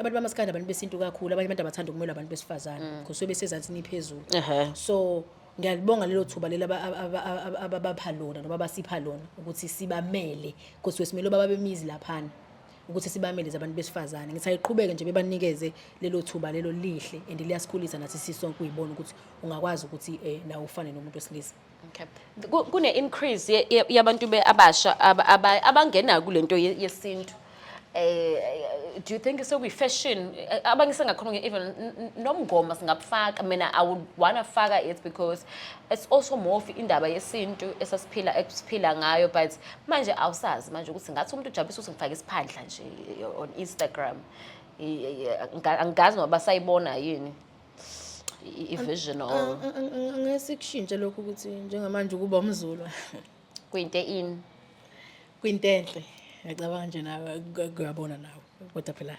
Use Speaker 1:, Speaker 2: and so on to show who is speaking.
Speaker 1: abantu bamaskandi abantu besintu kakhulu abanye abantu abathanda ukumela abantu besifazane because besezansi phezulu so ngiyalibonga lelo thuba leli abapha lona noma basipha lona ukuthi sibamele because wesimelo baba bemizi laphana ukuthi sibamele abantu besifazane ngithi ayiqhubeke nje bebanikeze lelo thuba lelo lihle and liyasikhulisa nathi sisonke uyibona ukuthi ungakwazi ukuthi nawe ufane nomuntu wesilisa.
Speaker 2: Okay. Kune increase yabantu abasha abangena kulento yesintu. Do you think so we fashion abanye sengakhuluma even nomngoma singafaka mina I would wanna faka it because it's also more of indaba yesintu esiphila ngayo but manje awusazi manje ukuthi ngathi umuntu ujabulisa usengifaka isiphandla nje on Instagram angazi ngoba basayibona yini i-vision or
Speaker 1: ngesikushintsha lokho ukuthi njengamanje ukuba umZulu
Speaker 2: kuyinto ini
Speaker 1: kwintenhle ngiyacabanga nje nawe kuyabona nawe kodwa phela